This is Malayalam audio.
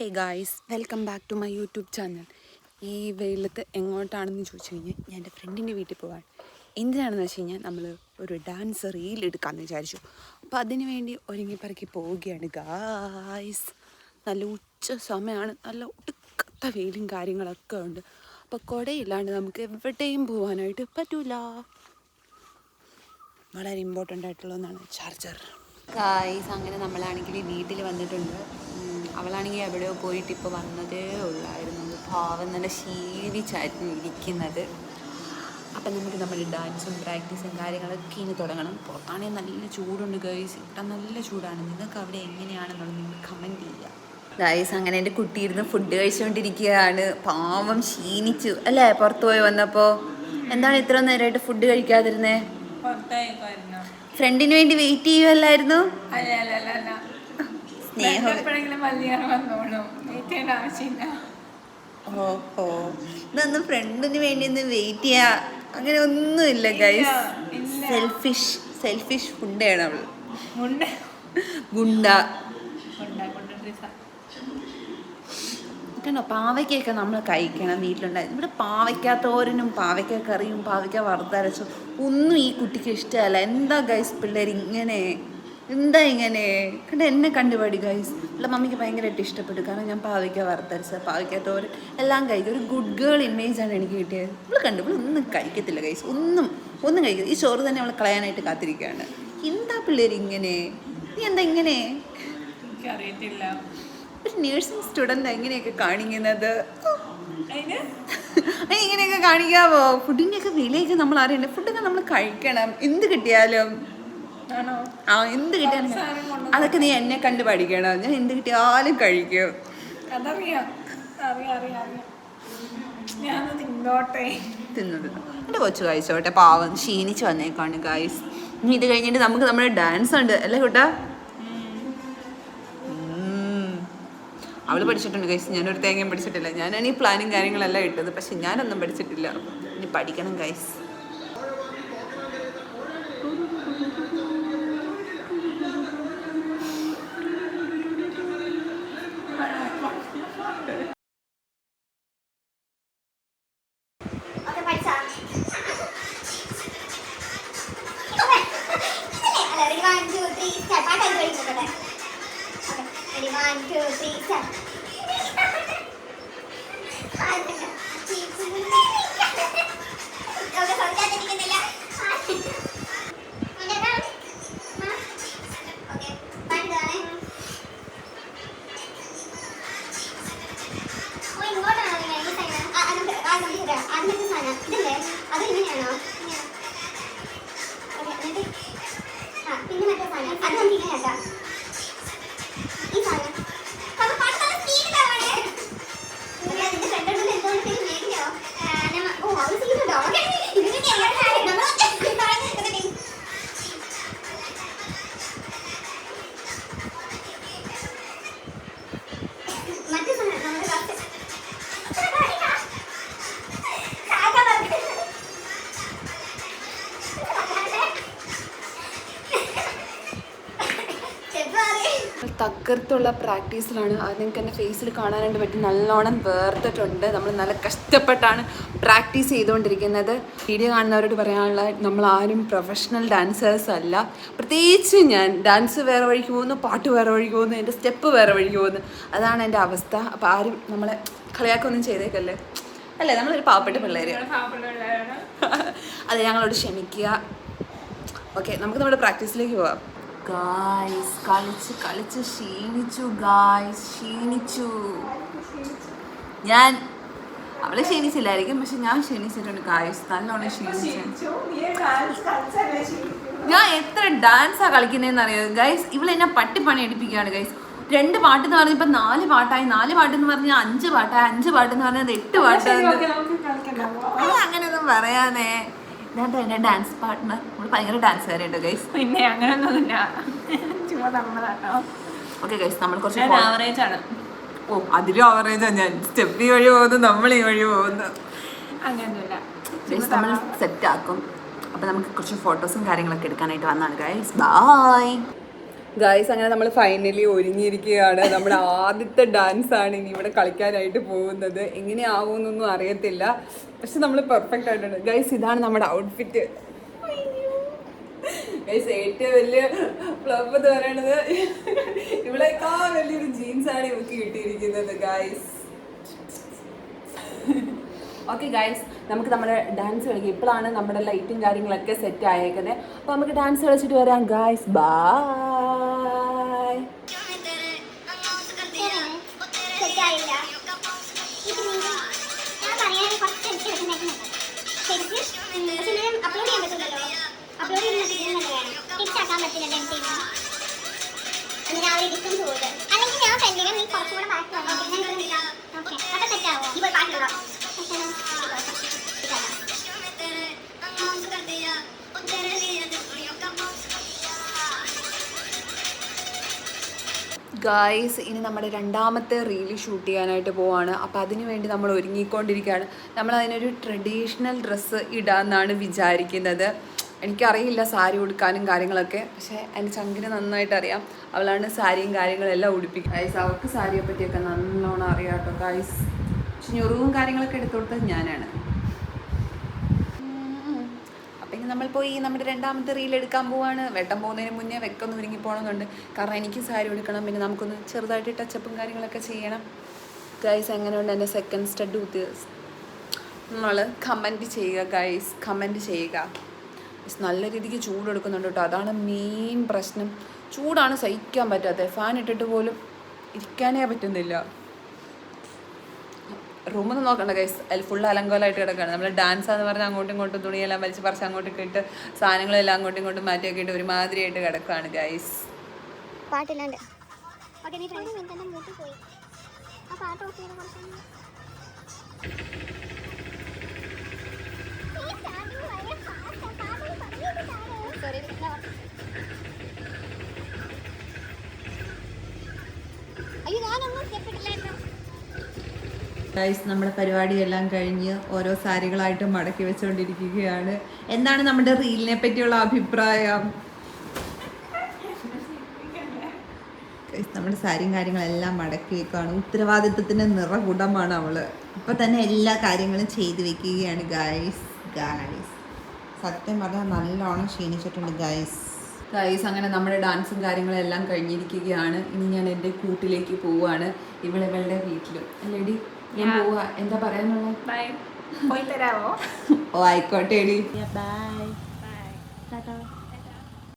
Hey guys, welcome back to my YouTube channel. ഈ വെയിലത്ത് എങ്ങോട്ടാണെന്ന് ചോദിച്ചു കഴിഞ്ഞാൽ ഞാൻ എൻ്റെ ഫ്രണ്ടിൻ്റെ വീട്ടിൽ പോകാൻ. എന്തിനാണെന്ന് വെച്ച് കഴിഞ്ഞാൽ നമ്മൾ ഒരു ഡാൻസ് റീൽ എടുക്കാമെന്ന് വിചാരിച്ചു. അപ്പോൾ അതിന് വേണ്ടി ഒരുങ്ങിപ്പറക്കി പോവുകയാണ് ഗായ്സ്. നല്ല ഉച്ച സമയമാണ്, നല്ല ഒടുക്കത്ത വെയിലും കാര്യങ്ങളൊക്കെ ഉണ്ട്. അപ്പോൾ കുടയില്ലാണ്ട് നമുക്ക് എവിടെയും പോകാനായിട്ട് പറ്റൂല. വളരെ ഇമ്പോർട്ടൻ്റ് ആയിട്ടുള്ള ഒന്നാണ് ചാർജർ. ഗായ്സ്, അങ്ങനെ നമ്മളാണെങ്കിൽ വീട്ടിൽ വന്നിട്ടുണ്ട്. അവളാണെങ്കിൽ എവിടെയോ പോയിട്ട് ഇപ്പോൾ വന്നതേ ഉള്ളായിരുന്നു. പാവം നല്ല ക്ഷീണിച്ചായിരുന്നു ഇരിക്കുന്നത്. അപ്പം നമുക്ക് നമ്മുടെ ഡാൻസും പ്രാക്ടീസും കാര്യങ്ങളൊക്കെ ഇനി തുടങ്ങണം. പുറത്താണെങ്കിൽ നല്ല ചൂടുണ്ട് ഗൈസ്, ഇവിടെ നല്ല ചൂടാണ്. നിങ്ങൾക്ക് അവിടെ എങ്ങനെയാണെന്നുള്ളത് നിങ്ങൾ കമൻറ്റ് ചെയ്യുക ഗൈസ്. അങ്ങനെ എൻ്റെ കുട്ടി ഇരുന്ന് ഫുഡ് കഴിച്ചുകൊണ്ടിരിക്കുകയാണ്. പാവം ക്ഷീണിച്ചു അല്ലേ? പുറത്ത് പോയി വന്നപ്പോൾ എന്താണ് ഇത്ര നേരമായിട്ട് ഫുഡ് കഴിക്കാതിരുന്നേ? ഫ്രണ്ടിന് വേണ്ടി വെയിറ്റ് ചെയ്യുമല്ലായിരുന്നു? ഓഹോ, ഇതൊന്നും ഫ്രണ്ടിന് വേണ്ടി ഒന്ന് വെയിറ്റ് ചെയ്യാ അങ്ങനെ ഒന്നുമില്ല ഗൈസ്. സെൽഫിഷ് ഫുഡാണ് അവള്. ഗുണ്ട കണ്ടോ, പാവയ്ക്കൊക്കെ നമ്മൾ കഴിക്കണം വീട്ടിലുണ്ടായിരുന്നു. ഇവിടെ പാവയ്ക്ക തോരനും പാവയ്ക്ക കറിയും പാവയ്ക്ക വറുത്തരച്ചും ഒന്നും ഈ കുട്ടിക്ക് ഇഷ്ടമല്ല. എന്താ ഗൈസ് പിള്ളേർ ഇങ്ങനെ? എന്താ ഇങ്ങനെ? കണ്ട എന്നെ കണ്ടുപാടി ഗൈസ്. അല്ല, മമ്മിക്ക് ഭയങ്കരമായിട്ട് ഇഷ്ടപ്പെട്ടു. കാരണം ഞാൻ പാവയ്ക്ക വറുത്തരച്ച പാവയ്ക്ക തോരൻ എല്ലാം കഴിക്കും. ഒരു ഗുഡ് ഗേൾ ഇമേജാണ് എനിക്ക് കിട്ടിയത്. ഇവള് കണ്ടു, ഇവളൊന്നും കഴിക്കത്തില്ല ഗൈസ്. ഒന്നും കഴിക്കത്തില്ല. ഈ ചോറ് തന്നെ അവൾ കളയാനായിട്ട് കാത്തിരിക്കുകയാണ്. എന്താ പിള്ളേർ ഇങ്ങനെ? നീ എന്താ ഇങ്ങനെ? എനിക്കറിയത്തില്ല. ഒരു നേഴ്സിംഗ് സ്റ്റുഡൻ്റ് എങ്ങനെയൊക്കെ കാണിക്കുന്നത്? ഇങ്ങനെയൊക്കെ കാണിക്കാവോ? ഫുഡിൻ്റെയൊക്കെ വിലയൊക്കെ നമ്മൾ അറിയണ്ടേ? ഫുഡൊക്കെ നമ്മൾ കഴിക്കണം, എന്ത് കിട്ടിയാലും. എന്ത് കിട്ടിയാലും അതൊക്കെ നീ എന്നെ കണ്ട് പഠിക്കണം. ഞാൻ എന്ത് കിട്ടിയാലും കഴിക്കും. തിന്നത് എൻ്റെ കൊച്ചു കഴിച്ചോട്ടെ, പാവം ക്ഷീണിച്ച് വന്നേക്കാണ് ഗൈസ്. ഇനി ഇത് കഴിഞ്ഞിട്ട് നമുക്ക് നമ്മുടെ ഡാൻസ് ഉണ്ട് അല്ലേ കുട്ടാ? അവള് പഠിച്ചിട്ടുണ്ട് ഗൈസ്, ഞാനൊരു തേങ്ങയും പഠിച്ചിട്ടില്ല. ഞാനാണ് ഈ പ്ലാനും കാര്യങ്ങളെല്ലാം ഇട്ടത്, പക്ഷെ ഞാനൊന്നും പഠിച്ചിട്ടില്ല. ഇനി പഠിക്കണം ഗൈസ്. തകർത്തുള്ള പ്രാക്ടീസിലാണ്. അത് നിങ്ങൾക്ക് എൻ്റെ ഫേസിൽ കാണാനായിട്ട് പറ്റി. നല്ലോണം വേർത്തിട്ടുണ്ട്. നമ്മൾ നല്ല കഷ്ടപ്പെട്ടാണ് പ്രാക്ടീസ് ചെയ്തുകൊണ്ടിരിക്കുന്നത്. വീഡിയോ കാണുന്നവരോട് പറയാനുള്ള, നമ്മൾ ആരും പ്രൊഫഷണൽ ഡാൻസേഴ്സ് അല്ല. പ്രത്യേകിച്ച് ഞാൻ ഡാൻസ് വേറെ വഴിക്ക് പോകുന്നു, പാട്ട് വേറെ വഴിക്ക് പോകുന്നു, എൻ്റെ സ്റ്റെപ്പ് വേറെ വഴിക്ക് പോകുന്നു. അതാണ് എൻ്റെ അവസ്ഥ. അപ്പോൾ ആരും നമ്മളെ കളിയാക്കൊന്നും ചെയ്തേക്കല്ലേ. അല്ലേ, നമ്മളൊരു പാവപ്പെട്ട പിള്ളേർ. അതെ, ഞങ്ങളോട് ക്ഷമിക്കുക. ഓക്കെ, നമുക്ക് നമ്മുടെ പ്രാക്ടീസിലേക്ക് പോവാം. ഗായ്സ്, കളിച്ച് ക്ഷീണിച്ചു ഗായ്സ്, ക്ഷീണിച്ചു. ഞാൻ അവളെ ക്ഷീണിച്ചില്ലായിരിക്കും, പക്ഷെ ഞാൻ ക്ഷീണിച്ചിട്ടുണ്ട് ഗായ്സ്, നല്ലോണം ക്ഷീണിച്ചു. ഞാൻ എത്ര ഡാൻസാ കളിക്കുന്നതെന്ന് അറിയാം ഗൈസ്. ഇവളെന്നെ പട്ടിപ്പണി എടുപ്പിക്കുകയാണ് ഗൈസ്. 2 പാട്ടെന്ന് പറഞ്ഞപ്പോൾ 4 പാട്ടായി, 4 പാട്ടെന്ന് പറഞ്ഞാൽ 5 പാട്ടായി, 5 പാട്ടെന്ന് പറഞ്ഞാൽ 8 പാട്ടായി. അങ്ങനെയൊന്നും പറയാനേ. ഇതാ എൻ്റെ ഡാൻസ് പാർട്ട്ണർ. നമ്മൾ ഭയങ്കര ഡാൻസുകാരുണ്ട് ഗൈസ്. പിന്നെ അങ്ങനെയൊന്നുമില്ല. ഓക്കെ ഗൈസ്, നമ്മൾ കുറച്ച് ആവറേജ് ആണ്. ഓ, അതിലും ആവറേജാണ് ഞാൻ. സ്റ്റെപ്പ് ഈ വഴി പോകുന്നു, നമ്മൾ ഈ വഴി പോകുന്നു. അങ്ങനെയൊന്നുമില്ല ഗൈസ്, നമ്മൾ സെറ്റ് ആക്കും. അപ്പോൾ നമുക്ക് കുറച്ച് ഫോട്ടോസും കാര്യങ്ങളൊക്കെ എടുക്കാനായിട്ട് വന്നതാണ് ഗൈസ്. ബൈ. ഗായ്സ് അങ്ങനെ നമ്മൾ ഫൈനലി ഒരുങ്ങിയിരിക്കുകയാണ്. നമ്മുടെ ആദ്യത്തെ ഡാൻസ് ആണ് ഇനി ഇവിടെ കളിക്കാനായിട്ട് പോകുന്നത്. എങ്ങനെയാവുമെന്നൊന്നും അറിയത്തില്ല, പക്ഷെ നമ്മൾ പെർഫെക്റ്റ് ആയിട്ടുണ്ട്. ഗായ്സ് ഇതാണ് നമ്മുടെ ഔട്ട്ഫിറ്റ്. ഗായ്സ് ഏറ്റവും വലിയ ഫ്ലപ്പ് എന്ന് പറയുന്നത് ഇവിടേക്കാൾ വലിയൊരു ജീൻസ് ആണ് ഇവർക്ക് കിട്ടിയിരിക്കുന്നത് ഗായ്സ്. ഓക്കെ ഗായ്സ്, നമുക്ക് നമ്മുടെ ഡാൻസ് കളിക്കാം. ഇപ്പോഴാണ് നമ്മുടെ ലൈറ്റും കാര്യങ്ങളൊക്കെ സെറ്റ് ആയേക്കുന്നത്. അപ്പോൾ നമുക്ക് ഡാൻസ് കളിച്ചിട്ട് വരാം ഗായ്സ്. ബൈ. ഗായ്സ് ഇനി നമ്മുടെ രണ്ടാമത്തെ റീല് ഷൂട്ട് ചെയ്യാനായിട്ട് പോവാണ്. അപ്പോൾ അതിനു വേണ്ടി നമ്മൾ ഒരുങ്ങിക്കൊണ്ടിരിക്കുകയാണ്. നമ്മൾ അതിനൊരു ട്രഡീഷണൽ ഡ്രസ്സ് ഇടാമെന്നാണ് വിചാരിക്കുന്നത്. എനിക്കറിയില്ല സാരി ഉടുക്കാനും കാര്യങ്ങളൊക്കെ, പക്ഷേ എൻ്റെ ചങ്കിന് നന്നായിട്ട് അറിയാം. അവളാണ് സാരിയും കാര്യങ്ങളെല്ലാം ഉടുപ്പിക്കും. ഗായ്സ് അവർക്ക് സാരിയെ പറ്റിയൊക്കെ നല്ലോണം അറിയാം കേട്ടോ ഗായ്സ്. പക്ഷെ ഞൊറിവും കാര്യങ്ങളൊക്കെ എടുത്തു കൊടുത്തത് ഞാനാണ്. പിന്നെ നമ്മൾ പോയി നമ്മുടെ രണ്ടാമത്തെ റീൽ എടുക്കാൻ പോവാണ്. വെട്ടം പോകുന്നതിന് മുന്നേ വെക്കൊന്ന് ഒരുങ്ങി പോകണമെന്നുണ്ട്. കാരണം എനിക്ക് സാരി എടുക്കണം, പിന്നെ നമുക്കൊന്ന് ചെറുതായിട്ട് ടച്ചപ്പും കാര്യങ്ങളൊക്കെ ചെയ്യണം. ഗൈസ് എങ്ങനെയുണ്ട് എൻ്റെ സെക്കൻഡ് സ്റ്റഡ് കുത്തി? നമ്മൾ കമൻറ്റ് ചെയ്യുക ഗൈസ്, കമൻറ്റ് ചെയ്യുക. നല്ല രീതിക്ക് ചൂടെടുക്കുന്നുണ്ട് കേട്ടോ, അതാണ് മെയിൻ പ്രശ്നം. ചൂടാണ് സഹിക്കാൻ പറ്റാത്തത്. ഫാൻ ഇട്ടിട്ട് പോലും ഇരിക്കാനേ പറ്റുന്നില്ല. റൂമൊന്നും നോക്കണ്ട ഗൈസ്, അതിൽ ഫുൾ അലങ്കോലമായിട്ട് കിടക്കുകയാണ്. നമ്മൾ ഡാൻസ് എന്ന് പറഞ്ഞാൽ അങ്ങോട്ടും ഇങ്ങോട്ടും തുണിയെല്ലാം വലിച്ച് പറിച്ച് അങ്ങോട്ടൊക്കെ ഇട്ട് സാധനങ്ങളെല്ലാം അങ്ങോട്ടും ഇങ്ങോട്ടും മാറ്റിയൊക്കെ ഇട്ട് ഒരുമാതിരിയായിട്ട് കിടക്കുകയാണ് ഗൈസ്. പാട്ടില്ലാണ്ട് അയ്യോ ഞാനൊന്നും സ്റ്റെപ്പിട്ടില്ലായിരുന്നു. ഗൈസ് നമ്മുടെ പരിപാടിയെല്ലാം കഴിഞ്ഞ് ഓരോ സാരികളായിട്ട് മടക്കി വെച്ചുകൊണ്ടിരിക്കുകയാണ്. എന്താണ് നമ്മുടെ റീലിനെ പറ്റിയുള്ള അഭിപ്രായം? നമ്മുടെ സാരിയും കാര്യങ്ങളെല്ലാം മടക്കി വെക്കുകയാണ്. ഉത്തരവാദിത്വത്തിൻ്റെ നിറകുടമാണ് അവള്. ഇപ്പം തന്നെ എല്ലാ കാര്യങ്ങളും ചെയ്തു വെക്കുകയാണ് ഗൈസ്. സത്യം പറഞ്ഞാൽ നല്ലോണം ക്ഷീണിച്ചിട്ടുണ്ട് ഗൈസ്. അങ്ങനെ നമ്മുടെ ഡാൻസും കാര്യങ്ങളെല്ലാം കഴിഞ്ഞിരിക്കുകയാണ്. ഇനി ഞാൻ എൻ്റെ കൂട്ടിലേക്ക് പോവുകയാണ്. ഇവളുടെ വീട്ടിലും അല്ലേടി ഞാൻ പോവാ. എന്താ പറയാനുള്ളത്? പോയി തരാമോ? ഓ ആയിക്കോട്ടെ എടി. ബൈ.